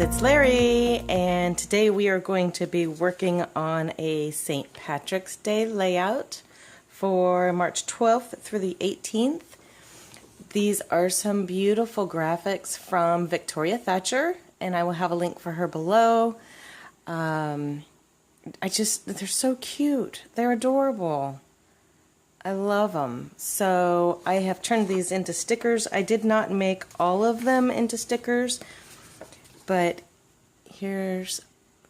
it's Larry, and today we are going to be working on a St. Patrick's Day layout for March 12th through the 18th. These are some beautiful graphics from Victoria Thatcher, and I will have a link for her below. They're so cute. They're adorable. I love them. So I have turned these into stickers. I did not make all of them into stickers, but here's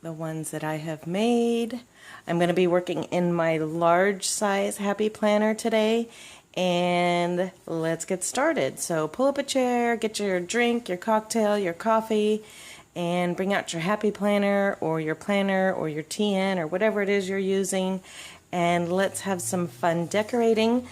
the ones that I have made. I'm going to be working in my large size Happy Planner today, and let's get started. So pull up a chair, get your drink, your cocktail, your coffee, and bring out your Happy Planner or your TN or whatever it is you're using, and let's have some fun decorating.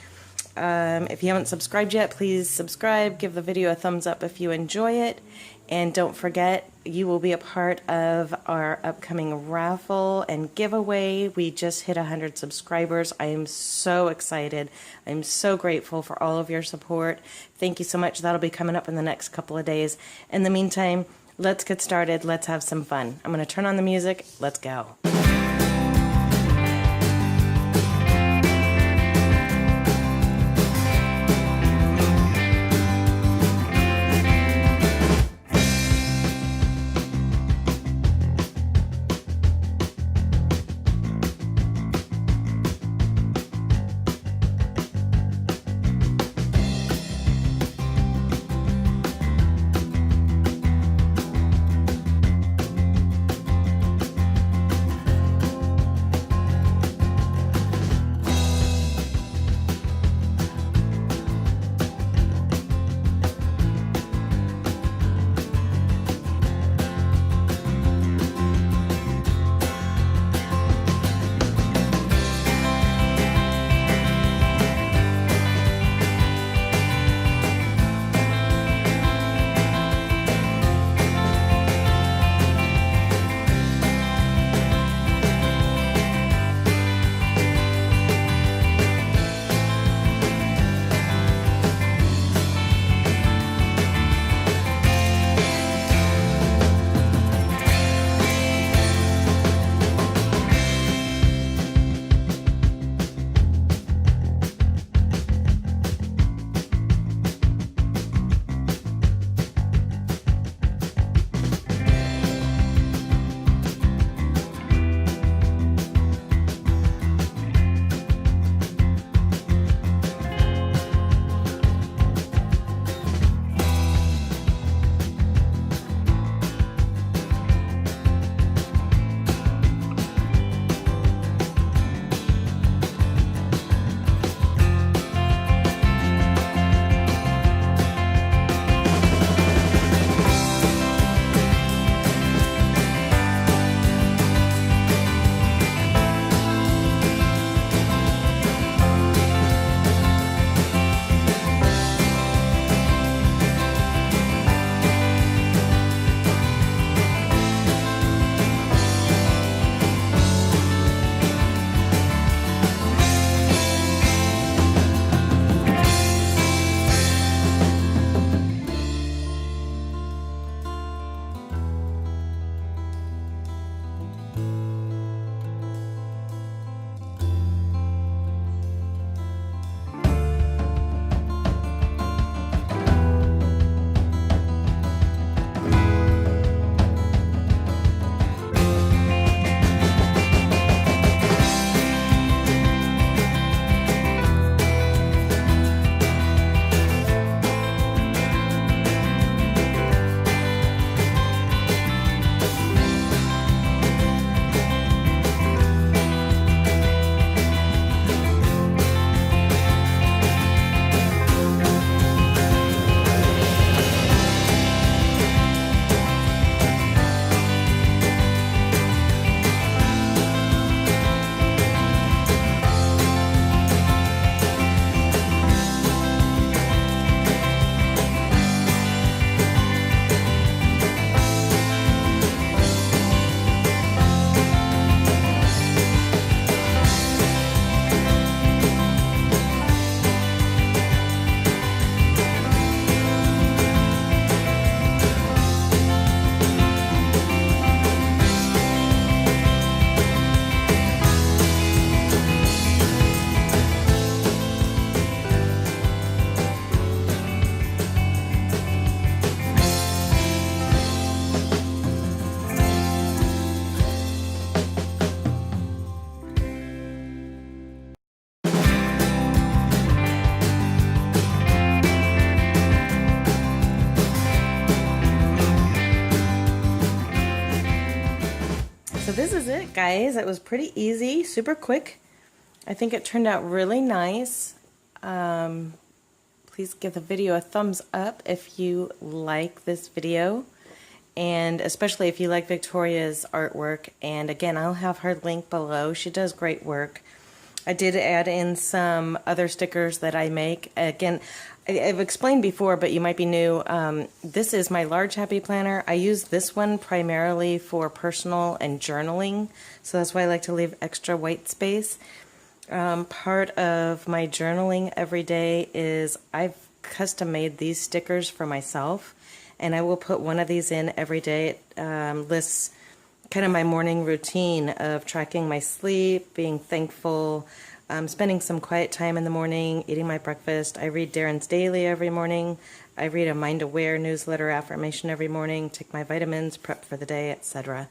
If you haven't subscribed yet, please subscribe, give the video a thumbs up if you enjoy it, and don't forget, you will be a part of our upcoming raffle and giveaway. We just hit 100 subscribers. I am so excited. I'm so grateful for all of your support. Thank you so much. That'll be coming up in the next couple of days. In the meantime, let's get started. Let's have some fun. I'm going to turn on the music. Let's go. this is it, guys. It was pretty easy, super quick. I think it turned out really nice. Please give the video a thumbs up if you like this video, and especially if you like Victoria's artwork. And again, I'll have her link below. She does great work. I did add in some other stickers that I make. Again, I've explained before, but you might be new. This is my large happy planner. I use this one primarily for personal and journaling, so that's why I like to leave extra white space. Part of my journaling every day is I've custom made these stickers for myself, and I will put one of these in every day. It lists kind of my morning routine of tracking my sleep, being thankful, spending some quiet time in the morning, eating my breakfast. I read Darren's Daily every morning. I read a Mind Aware newsletter affirmation every morning, take my vitamins, prep for the day, etc.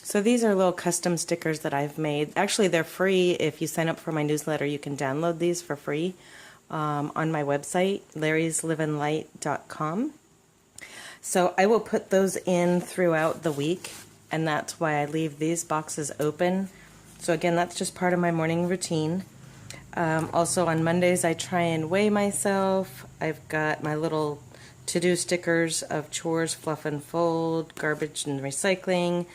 So these are little custom stickers that I've made. Actually, they're free. If you sign up for my newsletter, you can download these for free on my website, larryslivinlight.com. So I will put those in throughout the week, and that's why I leave these boxes open. So again, that's just part of my morning routine. Also on Mondays, I try and weigh myself. I've got my little to-do stickers of chores, fluff and fold, garbage and recycling.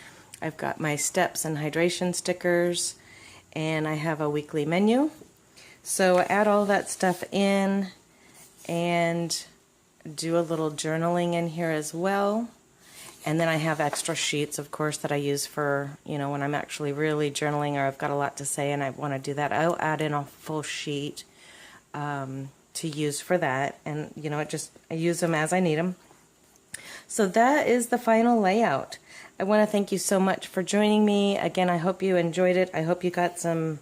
I've got my steps and hydration stickers, and I have a weekly menu. So add all that stuff in and do a little journaling in here as well. And then I have extra sheets, of course, that I use for, you know, when I'm actually really journaling or I've got a lot to say and I want to do that. I'll add in a full sheet to use for that. And, you know, I use them as I need them. So that is the final layout. I want to thank you so much for joining me. Again, I hope you enjoyed it. I hope you got some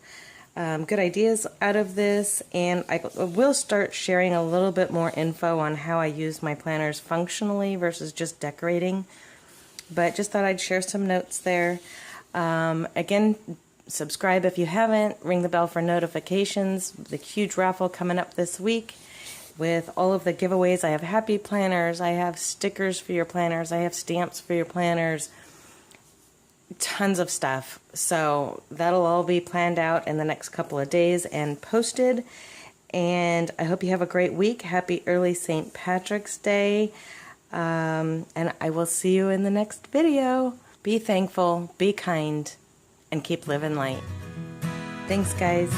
good ideas out of this. And I will start sharing a little bit more info on how I use my planners functionally versus just decorating. But just thought I'd share some notes there. Again, subscribe if you haven't. Ring the bell for notifications. The huge raffle coming up this week with all of the giveaways. I have happy planners. I have stickers for your planners. I have stamps for your planners. Tons of stuff. So that'll all be planned out in the next couple of days and posted. And I hope you have a great week. Happy early St. Patrick's Day. And I will see you in the next video. Be thankful, be kind, and keep living light. Thanks, guys.